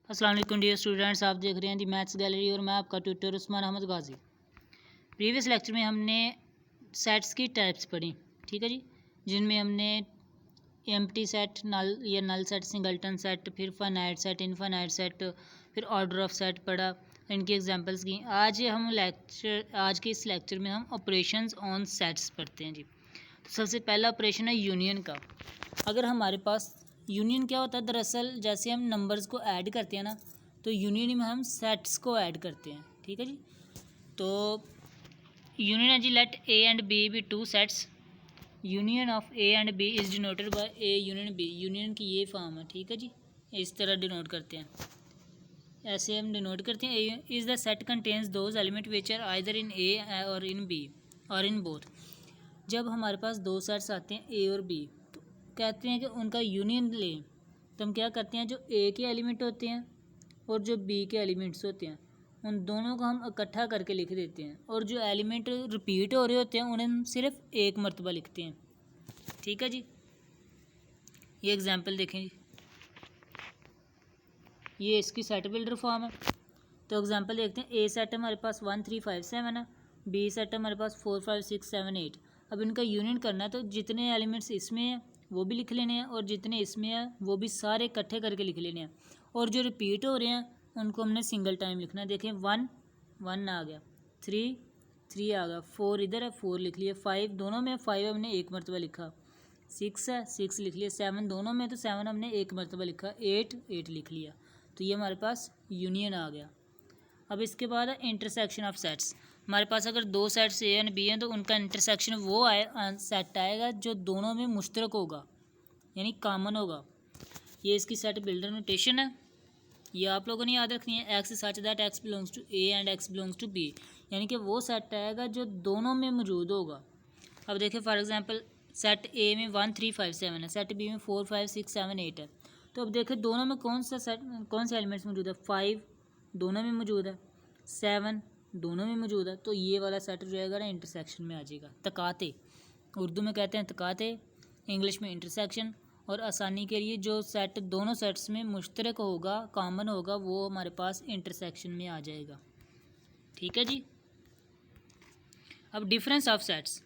अस्सलाम वालेकुम dear students, आप देख रहे हैं दी मैथ्स गैलरी और मैं आपका ट्यूटर उस्मान अहमद गाजी। प्रीवियस लेक्चर में हमने सेट्स की टाइप्स पढ़ी, ठीक है जी, जिनमें हमने एम्प्टी सेट, नल या नल सेट, सिंगलटन सेट, फिर फाइनाइट सेट, इनफाइनाइट सेट, फिर ऑर्डर ऑफ सेट पढ़ा, इनकी एग्जांपल्स की। आज के इस लेक्चर में हम ऑपरेशंस ऑन सेट्स पढ़ते हैं जी। तो सबसे पहला ऑपरेशन है यूनियन का। अगर हमारे पास यूनियन क्या होता है, दरअसल जैसे हम नंबर्स को ऐड करते हैं ना, तो यूनियन में हम सेट्स को ऐड करते हैं, ठीक है जी। तो यूनियन है जी, let A and B be two sets. Union of A and B is denoted by A union B. Union की ये फॉर्म है, ठीक है जी, इस तरह डिनोट करते हैं, ऐसे हम डिनोट करते हैं। A is the set contains those element which are either in A और इन बी और इन बोथ। जब हमारे पास दो सेट्स आते हैं ए और बी, तो कहते हैं कि उनका यूनियन लें, तो हम क्या करते हैं, जो ए के एलिमेंट होते हैं और जो बी के एलिमेंट्स होते हैं उन दोनों को हम इकट्ठा करके लिख देते हैं, और जो एलिमेंट रिपीट हो रहे होते हैं उन्हें हम सिर्फ एक मरतबा लिखते हैं, ठीक है जी। ये एग्जांपल देखें जी, ये इसकी सेट बिल्डर फॉर्म है। तो एग्जांपल देखते हैं। ए सेट हमारे पास 1 3 5 7 है, बी सेट हमारे पास 4 5 6 7 8। अब इनका यूनियन करना है, तो जितने एलिमेंट्स इसमें हैं वो भी लिख लेने हैं और जितने इसमें हैं वो भी सारे इकट्ठे करके लिख लेने हैं, और जो रिपीट हो रहे हैं उनको हमने सिंगल टाइम लिखना है। देखें 1 1 आ गया, 3 3 आ गया, 4 इधर है 4 लिख लिया, 5 दोनों में 5 हमने एक मरतबा लिखा, 6 है 6 लिख लिया, 7 दोनों में तो 7 हमने एक मरतबा लिखा, 8 8 लिख लिया। तो ये हमारे पास यूनियन आ गया। अब इसके बाद है इंटरसेक्शन ऑफ सेट्स। हमारे पास अगर दो सेट्स ए एंड बी हैं, तो उनका इंटरसेक्शन वो सेट आएगा जो दोनों में मुश्तरक होगा, यानी कॉमन होगा। ये इसकी सेट बिल्डर नोटेशन है, ये आप लोगों ने याद रखनी है। X such that x belongs to A and x belongs to B, यानी कि वो सेट आएगा जो दोनों में मौजूद होगा। अब देखिए फॉर एग्जांपल, सेट ए में 1 3 5 7 है, सेट बी में 4 5 6 7 8 है। तो अब देखिए दोनों में कौन से एलिमेंट्स मौजूद है। 5 दोनों में मौजूद है, 7 दोनों में मौजूद है। तो ये वाला सेट जो आएगा ना इंटरसेक्शन में आ जाएगा। तकाते उर्दू में कहते हैं तकाते, इंग्लिश में इंटरसेक्शन। और आसानी के लिए जो सेट दोनों सेट्स में मुश्तरक होगा, कॉमन होगा, वो हमारे पास इंटरसेक्शन में आ जाएगा, ठीक है जी। अब डिफरेंस ऑफ सेट्स।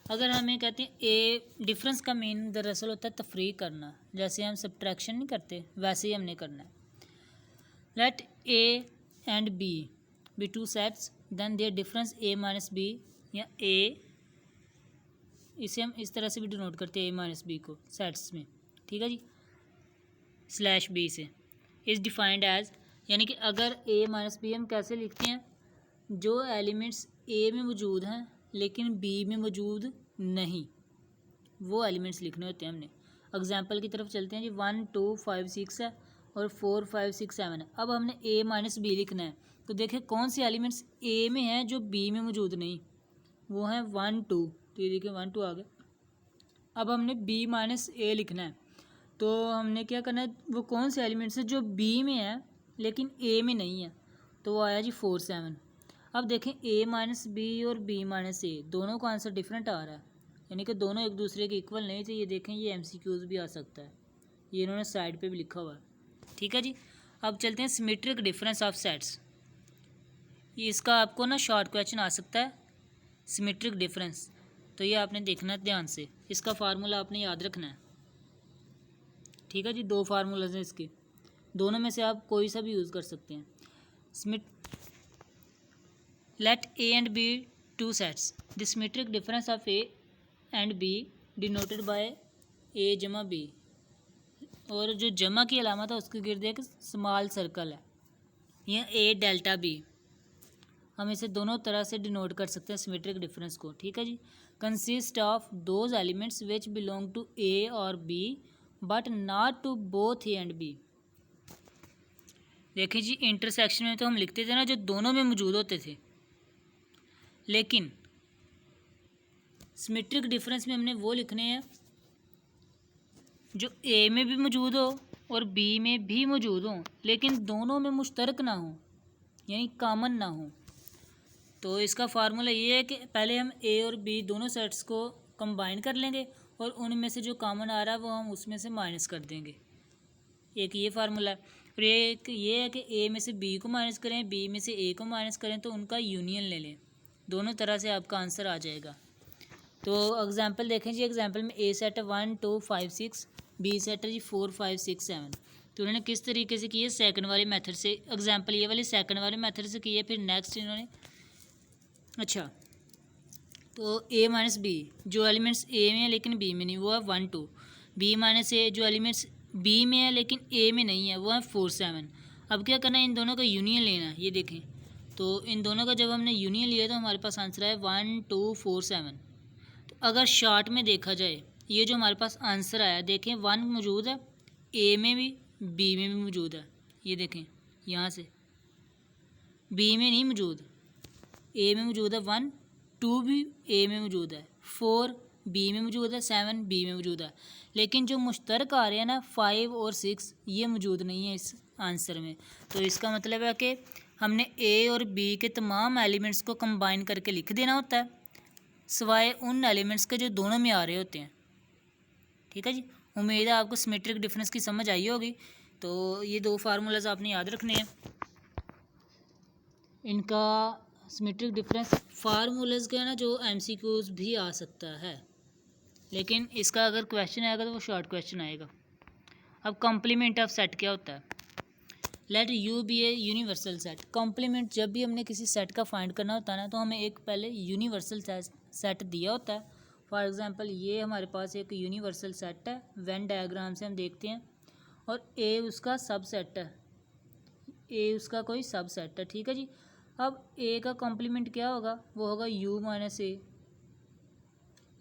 अगर हमें कहते हैं ए, डिफरेंस का मीन दरअसल होता है तफरीक करना। जैसे हम सब्ट्रैक्शन नहीं करते, वैसे ही हमने करना है। Let A and B be two sets, then their difference A minus B, या ए, इसे हम इस तरह से भी डिनोट करते हैं ए माइनस बी को सेट्स में, ठीक है जी, स्लैश बी से इज़ डिफाइंड एज। यानी कि अगर ए माइनस बी हम कैसे लिखते हैं, जो एलिमेंट्स ए में मौजूद हैं लेकिन बी में मौजूद नहीं, वो एलिमेंट्स लिखने होते हैं हमने। एग्जाम्पल की तरफ चलते हैं जी। 1 2 5 6 है और 4 5 6 7 है। अब हमने ए माइनस बी लिखना है, तो देखें कौन से एलिमेंट्स ए में हैं जो बी में मौजूद नहीं, वो हैं 1 2। तो ये देखिए 1 2 आ गए। अब हमने बी माइनस ए लिखना है, तो हमने क्या करना है, वो कौन से एलिमेंट्स हैं जो बी में है लेकिन ए में नहीं है, तो वो आया जी 4 7। अब देखें ए माइनस बी और बी माइनस ए दोनों का आंसर डिफरेंट आ रहा है, यानी कि दोनों एक दूसरे के इक्वल नहीं थे। ये देखें, ये एमसीक्यूज़ भी आ सकता है, ये इन्होंने साइड पे भी लिखा हुआ है, ठीक है जी। अब चलते हैं सिमेट्रिक डिफरेंस ऑफ सेट्स। ये इसका आपको ना शॉर्ट क्वेश्चन आ सकता है, सिमेट्रिक डिफरेंस। तो ये आपने देखना है ध्यान से, इसका फार्मूला आपने याद रखना है, ठीक है जी। दो फार्मूलाज हैं इसके, दोनों में से आप कोई सा भी यूज़ कर सकते हैं। Let A and B two sets, the symmetric difference of A and B denoted by A जमा बी। और जो जमा की अलामत है उसके गिर्द एक स्मॉल सर्कल है, यह ए डेल्टा बी। हम इसे दोनों तरह से डिनोट कर सकते हैं सिमेट्रिक डिफरेंस को, ठीक है जी। Consist of those elements which belong to A और B but not to both A and B. देखिए जी, इंटरसेक्शन में तो हम लिखते थे ना जो दोनों में मौजूद होते थे, लेकिन सिमेट्रिक डिफरेंस में हमने वो लिखने हैं जो ए में भी मौजूद हो और बी में भी मौजूद हो, लेकिन दोनों में मुश्तरक ना हो, यानी कॉमन ना हो। तो इसका फार्मूला ये है कि पहले हम ए और बी दोनों सेट्स को कंबाइन कर लेंगे और उनमें से जो कॉमन आ रहा है वो हम उसमें से माइनस कर देंगे। एक ये फार्मूला है। और ये है कि ए में से बी को माइनस करें, बी में से ए को माइनस करें तो उनका यूनियन ले लें। दोनों तरह से आपका आंसर आ जाएगा। तो एग्जांपल देखें जी, एग्जांपल में ए सेट है 1 2 5 6, बी सेट है जी 4 5 6 7। तो उन्होंने किस तरीके से की है, सेकंड वाले मेथड से। एग्जांपल ये वाले सेकंड वाले मेथड से की है। फिर नेक्स्ट इन्होंने, अच्छा तो ए माइनस बी जो एलिमेंट्स ए में है लेकिन बी में नहीं, वो है 1 2। बी माइनस ए जो एलिमेंट्स बी में है लेकिन ए में नहीं है, वो है 4 7। अब क्या करना है, इन दोनों का यूनियन लेना है। ये देखें, तो इन दोनों का जब हमने यूनियन लिया तो हमारे पास आंसर है 1 2 4 7। तो अगर शॉर्ट में देखा जाए, ये जो हमारे पास आंसर आया, देखें 1 मौजूद है ए में भी, बी में भी मौजूद है। ये देखें यहाँ से बी में नहीं मौजूद, ए में मौजूद है 1, 2 भी ए में मौजूद है, 4 बी में मौजूद है, 7 बी में मौजूद है। लेकिन जो मुश्तरक आ रहे हैं ना 5 और 6, ये मौजूद नहीं है इस आंसर में। तो इसका मतलब है कि हमने ए और बी के तमाम एलिमेंट्स को कंबाइन करके लिख देना होता है, सिवाय उन एलिमेंट्स के जो दोनों में आ रहे होते हैं। ठीक है जी, उम्मीद है आपको सिमेट्रिक डिफरेंस की समझ आई होगी। तो ये दो फार्मूलाज आपने याद रखने हैं। इनका सिमेट्रिक डिफरेंस फार्मूलाज का है ना, जो एमसीक्यूज भी आ सकता है, लेकिन इसका अगर क्वेश्चन आएगा तो वो शॉर्ट क्वेश्चन आएगा। अब कॉम्प्लीमेंट ऑफ सेट क्या होता है? Let U be a universal set. Complement जब भी हमने किसी सेट का फाइंड करना होता है ना, तो हमें एक पहले यूनिवर्सल सेट दिया होता है। फॉर एग्जांपल ये हमारे पास एक यूनिवर्सल सेट है, वेन डायग्राम से हम देखते हैं, और ए उसका सबसेट है, ए उसका कोई सबसेट है। ठीक है जी, अब ए का कॉम्प्लीमेंट क्या होगा, वो होगा यू माइनस ए,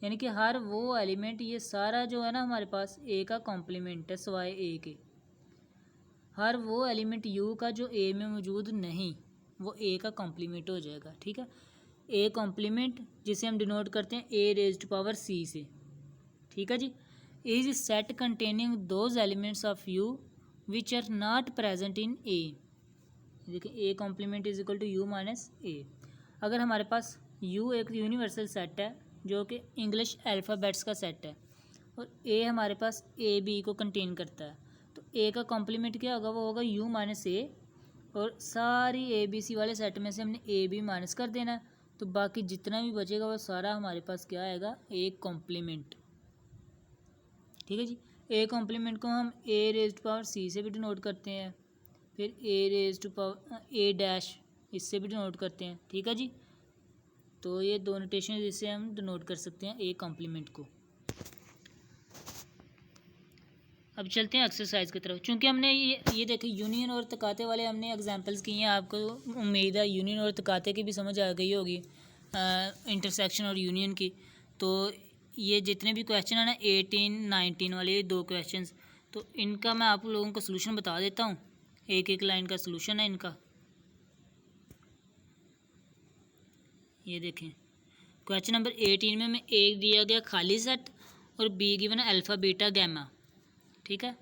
यानी कि हर वो एलिमेंट, ये सारा जो है ना हमारे पास ए का कॉम्प्लीमेंट है सिवाय ए के। हर वो एलिमेंट यू का जो ए में मौजूद नहीं, वो ए का कॉम्प्लीमेंट हो जाएगा। ठीक है, ए कॉम्प्लीमेंट जिसे हम डिनोट करते हैं ए रेज्ड पावर सी से। ठीक है जी, is set containing those elements of U which are not present in A. देखिए A complement is equal to U minus A. अगर हमारे पास यू एक यूनिवर्सल सेट है जो कि इंग्लिश अल्फ़ाबेट्स का सेट है, और ए हमारे पास ए बी को कंटेन करता है, तो ए का कॉम्प्लीमेंट क्या होगा, वो होगा यू माइनस ए, और सारी ए बी सी वाले सेट में से हमने ए बी माइनस कर देना है, तो बाकी जितना भी बचेगा वो सारा हमारे पास क्या आएगा, ए कॉम्प्लीमेंट। ठीक है जी, ए कॉम्प्लीमेंट को हम ए रेज्ड पावर सी से भी डिनोट करते हैं, फिर ए रेज्ड पावर ए डैश इससे भी डिनोट करते हैं। ठीक है जी, तो ये दो नोटेशन जिससे हम डिनोट कर सकते हैं ए कॉम्प्लीमेंट को। अब चलते हैं एक्सरसाइज की तरफ। चूंकि हमने ये देखे यूनियन और तकाते वाले हमने एग्जांपल्स किए हैं, आपको उम्मीद है यूनियन और तकाते की भी समझ आ गई होगी, इंटरसेक्शन और यूनियन की। तो ये जितने भी क्वेश्चन है ना 18 19 वाले, ये दो क्वेश्चंस, तो इनका मैं आप लोगों को सोल्यूशन बता देता हूँ। एक एक लाइन का सोल्यूशन है इनका। ये देखें, क्वेश्चन नंबर 18 में हमें ए दिया गया खाली सेट और बी गिवन है अल्फ़ा बीटा गैमा। ठीक है,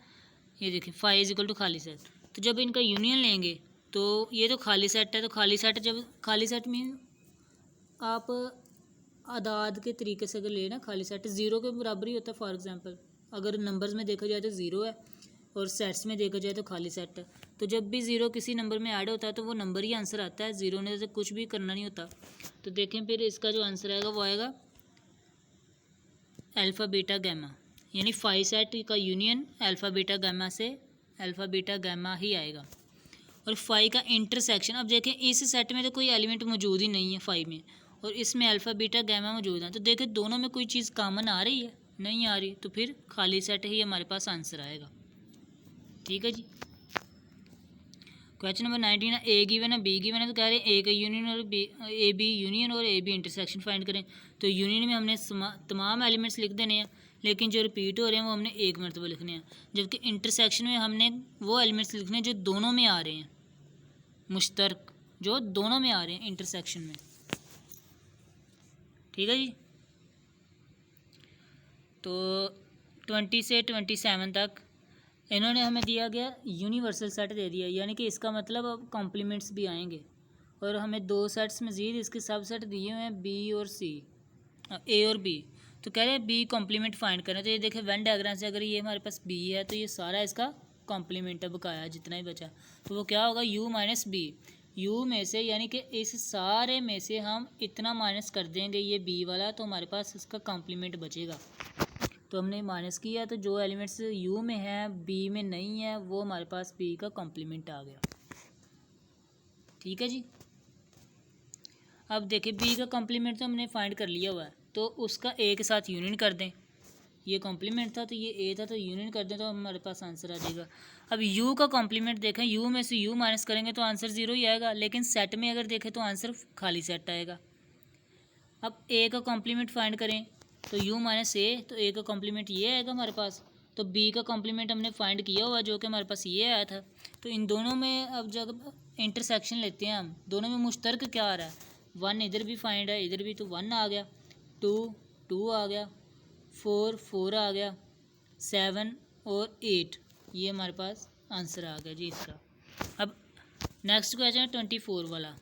ये देखिए 5 इज इक्वल टू खाली सेट। तो जब इनका यूनियन लेंगे तो ये तो खाली सेट है, तो खाली सेट जब खाली सेट मीन आप आदाद के तरीके से अगर लेना, खाली सेट ज़ीरो के बराबर ही होता है। फॉर एग्जांपल अगर नंबर्स में देखा जाए तो ज़ीरो है, और सेट्स में देखा जाए तो खाली सेट है। तो जब भी ज़ीरो किसी नंबर में ऐड होता है तो वो नंबर ही आंसर आता है, ज़ीरो ने से कुछ भी करना नहीं होता। तो देखें फिर इसका जो आंसर आएगा वो आएगा अल्फ़ा बीटा गैमा, यानी 5 सेट का यूनियन अल्फ़ा बीटा गैमा से अल्फ़ा बीटा गैमा ही आएगा। और 5 का इंटरसेक्शन, अब देखें इस सेट में तो कोई एलिमेंट मौजूद ही नहीं है 5 में, और इसमें अल्फ़ा बीटा गैमा मौजूद है। तो देखें दोनों में कोई चीज़ कॉमन आ रही है, नहीं आ रही, तो फिर खाली सेट ही हमारे पास आंसर आएगा। ठीक है जी, क्वेश्चन नंबर 19 है, ए गिवन है बी गिवन है, तो कह रहे हैं ए का यूनियन और बी, ए बी यूनियन और ए बी इंटरसेक्शन फाइंड करें। तो यूनियन में हमने तमाम एलिमेंट्स लिख देने हैं, लेकिन जो रिपीट हो रहे हैं वो हमने एक मरतबा लिखने हैं, जबकि इंटरसेक्शन में हमने वो एलिमेंट्स लिखने हैं जो दोनों में आ रहे हैं, मुश्तरक जो दोनों में आ रहे हैं इंटरसेक्शन में। ठीक है जी, तो 20 से 27 तक इन्होंने हमें दिया गया यूनिवर्सल सेट दे दिया, यानी कि इसका मतलब अब कॉम्प्लीमेंट्स भी आएंगे, और हमें दो सेट्स मज़ीद इसके सब सेट दिए हुए हैं बी और सी, ए और बी। तो कह रहे हैं बी कॉम्प्लीमेंट फाइंड करें। तो ये देखें वेन डायग्राम से अगर ये हमारे पास बी है तो ये सारा इसका कॉम्प्लीमेंट अब बकाया जितना ही बचा, तो वो क्या होगा u माइनस बी। u में से यानी कि इस सारे में से हम इतना माइनस कर देंगे ये b वाला, तो हमारे पास इसका कॉम्प्लीमेंट बचेगा। तो हमने माइनस किया तो जो एलिमेंट्स u में है b में नहीं है वो हमारे पास b का कॉम्प्लीमेंट आ गया। ठीक है जी। अब देखिए b का कॉम्प्लीमेंट तो हमने फाइंड कर लिया हुआ है, तो उसका a के साथ यूनियन कर दें। ये कॉम्प्लीमेंट था तो ये a था, तो यूनियन कर दें तो हमारे पास आंसर आ जाएगा। अब u का कॉम्प्लीमेंट देखें, u में से u माइनस करेंगे तो आंसर 0 ही आएगा, लेकिन सेट में अगर देखें तो आंसर खाली सेट आएगा। अब a का कॉम्प्लीमेंट फाइंड करें तो u माइनस a, तो a का कॉम्प्लीमेंट ये आएगा हमारे पास। तो b का कॉम्प्लीमेंट हमने फाइंड किया हुआ जो कि हमारे पास ये आया था। तो इन दोनों में अब जब इंटरसेक्शन लेते हैं हम, दोनों में मुश्तरक क्या आ रहा है, 1 इधर भी फाइंड है, इधर भी, तो 1 आ गया, 2 आ गया, 4 आ गया, 7 और 8, ये हमारे पास आंसर आ गया जी इसका। अब नेक्स्ट क्वेश्चन है 24 वाला,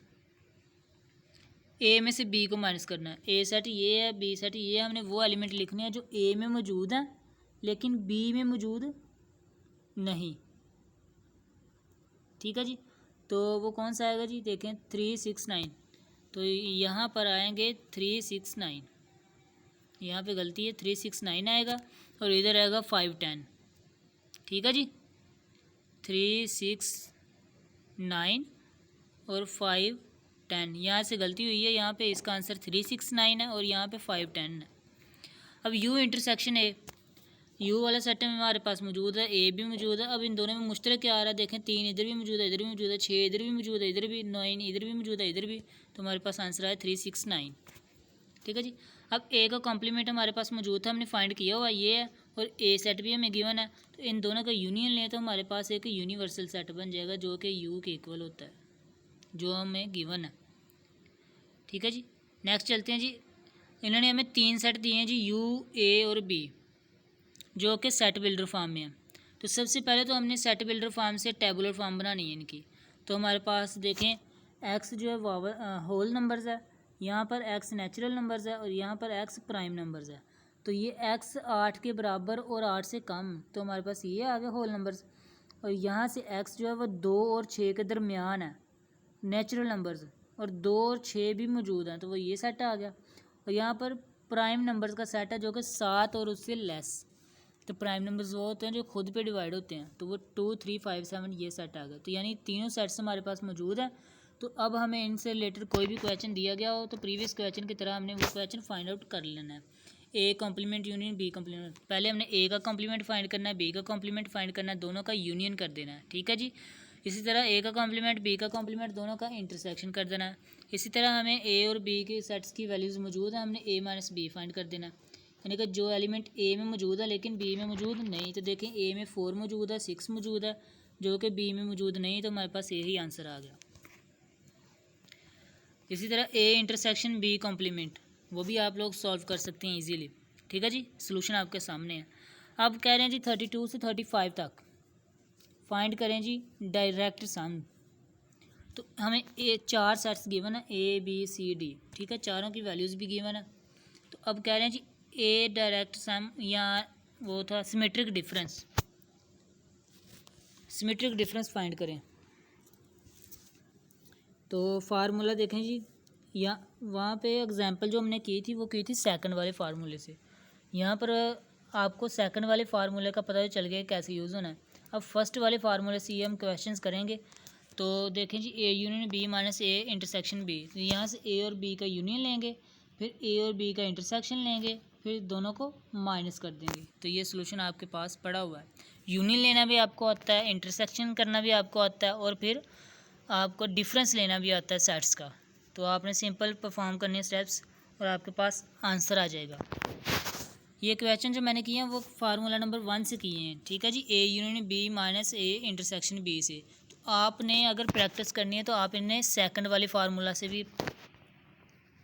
ए में से बी को माइनस करना है। ए सेट ये है, बी सेट ये है, हमने वो एलिमेंट लिखने हैं जो ए में मौजूद है लेकिन बी में मौजूद नहीं। ठीक है जी। तो वो कौन सा आएगा जी, देखें 3 6 9, तो यहाँ पर आएंगे 3 6 9, यहाँ पे गलती है, 3 6 9 आएगा और इधर आएगा 5 10। ठीक है जी, 3 6 9 और 5 10, यहाँ से गलती हुई है, यहाँ पे इसका आंसर 3 6 9 है और यहाँ पे 5 10 है। अब u इंटरसेक्शन ए, u वाला सेट में हमारे पास मौजूद है, a भी मौजूद है। अब इन दोनों में मुश्तरक क्या आ रहा है, देखें 3 इधर भी मौजूद है, इधर भी मौजूद है, 6 इधर भी मौजूद है, इधर भी, 9 इधर भी मौजूद है, इधर भी, तो हमारे पास आंसर आया 3 6 9। ठीक है जी। अब a का कॉम्प्लीमेंट हमारे पास मौजूद था, हमने फाइंड किया हुआ ये है, और a सेट भी हमें गिवन है, तो इन दोनों का यूनियन लें तो हमारे पास एक यूनिवर्सल सेट बन जाएगा जो कि u के इक्वल होता है, जो हमें गिवन है। ठीक है जी। नेक्स्ट चलते हैं जी, इन्होंने हमें 3 सेट दिए हैं जी, u a और b, जो कि सेट बिल्डर फॉर्म में है। तो सबसे पहले तो हमने सेट बिल्डर फॉर्म से टेबुलर फॉर्म बनानी है इनकी। तो हमारे पास देखें x जो है होल नंबर्स है, यहाँ पर x नेचुरल नंबर्स है और यहाँ पर x प्राइम नंबर्स है। तो ये x 8 के बराबर और 8 से कम, तो हमारे पास ये आ गया होल नंबर्स। और यहाँ से x जो है वो 2 और 6 के दरमियान है, नेचुरल नंबर्स, और 2 और 6 भी मौजूद हैं, तो वो ये सेट आ गया। और यहाँ पर प्राइम नंबर्स का सेट है जो कि 7 और उससे लेस। तो प्राइम नंबर्स वो होते हैं जो खुद पे डिवाइड होते हैं, तो वो 2 3 5 7 ये सेट आ गया। तो यानी तीनों सेट्स हमारे पास मौजूद हैं। तो अब हमें इनसे रिलेटेड कोई भी क्वेश्चन दिया गया हो तो प्रीवियस क्वेश्चन की तरह हमने वो क्वेश्चन फाइंड आउट कर लेना है। A complement union B complement, पहले हमने ए का कॉम्प्लीमेंट फाइंड करना है, बी का कॉम्प्लीमेंट फाइंड करना है, दोनों का यूनियन कर देना है। ठीक है जी। इसी तरह ए का कॉम्प्लीमेंट बी का कॉम्प्लीमेंट दोनों का इंटरसेक्शन कर देना है। इसी तरह हमें ए और बी के सेट्स की वैल्यूज़ मौजूद है, हमने ए माइनस बी फाइंड कर देना है। यानी कि जो एलिमेंट ए में मौजूद है लेकिन बी में मौजूद नहीं, तो देखें ए में 4 मौजूद है, 6 मौजूद है, जो कि बी में मौजूद नहीं, तो हमारे पास यही आंसर आ गया। इसी तरह ए इंटरसेक्शन बी कॉम्प्लीमेंट, वो भी आप लोग सॉल्व कर सकते हैं इजीली। ठीक है जी, सोल्यूशन आपके सामने है। अब कह रहे हैं जी 32 से 35 तक फाइंड करें जी डायरेक्ट सम। तो हमें 4 सेट्स गिवन है, ए बी सी डी। ठीक है, चारों की वैल्यूज़ भी गिवन है। तो अब कह रहे हैं जी ए डायरेक्ट सम, या वो था symmetric difference, symmetric difference find करें। तो फार्मूला देखें जी, या वहाँ पे एग्जांपल जो हमने की थी वो की थी सेकंड वाले फार्मूले से। यहाँ पर आपको सेकंड वाले फार्मूले का पता चल गया कैसे यूज़ होना है। अब फर्स्ट वाले फार्मूले से ये हम क्वेश्चंस करेंगे। तो देखें जी A union B minus A intersection B, तो यहाँ से ए और बी का यूनियन लेंगे, फिर ए और बी का इंटरसेक्शन लेंगे, फिर दोनों को माइनस कर देंगे। तो ये सोल्यूशन आपके पास पड़ा हुआ है। यूनियन लेना भी आपको आता है, इंटरसेक्शन करना भी आपको आता है, और फिर आपको डिफरेंस लेना भी आता है सेट्स का। तो आपने सिंपल परफॉर्म करने स्टेप्स और आपके पास आंसर आ जाएगा। ये क्वेश्चन जो मैंने किए हैं वो फार्मूला नंबर 1 से किए हैं। ठीक है जी, A union B minus A intersection B से। तो आपने अगर प्रैक्टिस करनी है तो आप इन्हें सेकंड वाले फार्मूला से भी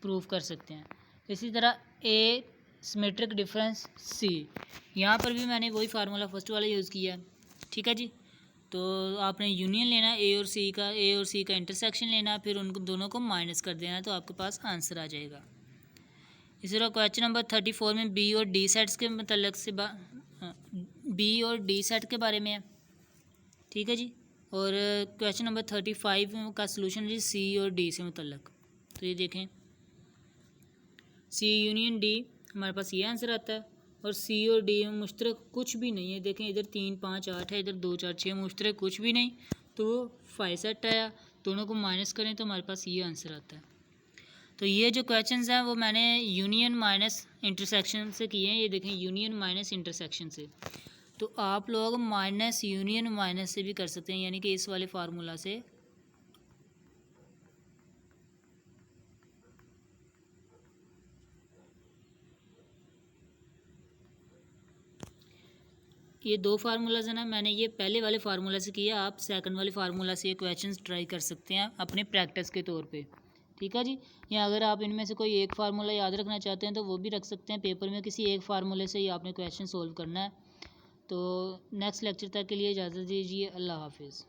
प्रूव कर सकते हैं। इसी तरह ए सिमेट्रिक डिफरेंस सी, यहाँ पर भी मैंने वही फार्मूला फर्स्ट वाला यूज़ किया है। ठीक है जी। तो आपने यूनियन लेना ए और सी का इंटरसेक्शन लेना, फिर उनको दोनों को माइनस कर देना, तो आपके पास आंसर आ जाएगा। इसी तरह क्वेश्चन नंबर 34 में बी और डी सेट्स के मतलब से बी और डी सेट के बारे में है। ठीक है जी। और क्वेश्चन नंबर 35 का सलूशन जी सी और डी से मुतल्लक। तो ये देखें, सी यूनियन डी हमारे पास ये आंसर आता है, और सी और डी में मुश्तरक कुछ भी नहीं है। देखें इधर 3 5 8 है, इधर 2 4 6, मुश्तरक कुछ भी नहीं, तो 5 सेट आया। दोनों को माइनस करें तो हमारे पास ये आंसर आता है। तो ये जो क्वेश्चंस हैं वो मैंने यूनियन माइनस इंटरसेक्शन से किए हैं। ये देखें यूनियन माइनस इंटरसेक्शन से, तो आप लोग माइनस यूनियन माइनस से भी कर सकते हैं, यानी कि इस वाले फार्मूला से। ये 2 फार्मूलाज है ना, मैंने ये पहले वाले फार्मूला से किया, आप सेकंड वाले फार्मूला से ये क्वेश्चंस ट्राई कर सकते हैं अपने प्रैक्टिस के तौर पे। ठीक है जी। या अगर आप इनमें से कोई एक फार्मूला याद रखना चाहते हैं तो वो भी रख सकते हैं पेपर में, किसी एक फार्मूले से ही आपने क्वेश्चन सोल्व करना है। तो नेक्स्ट लेक्चर तक के लिए इजाज़त दीजिए। अल्लाह हाफिज़।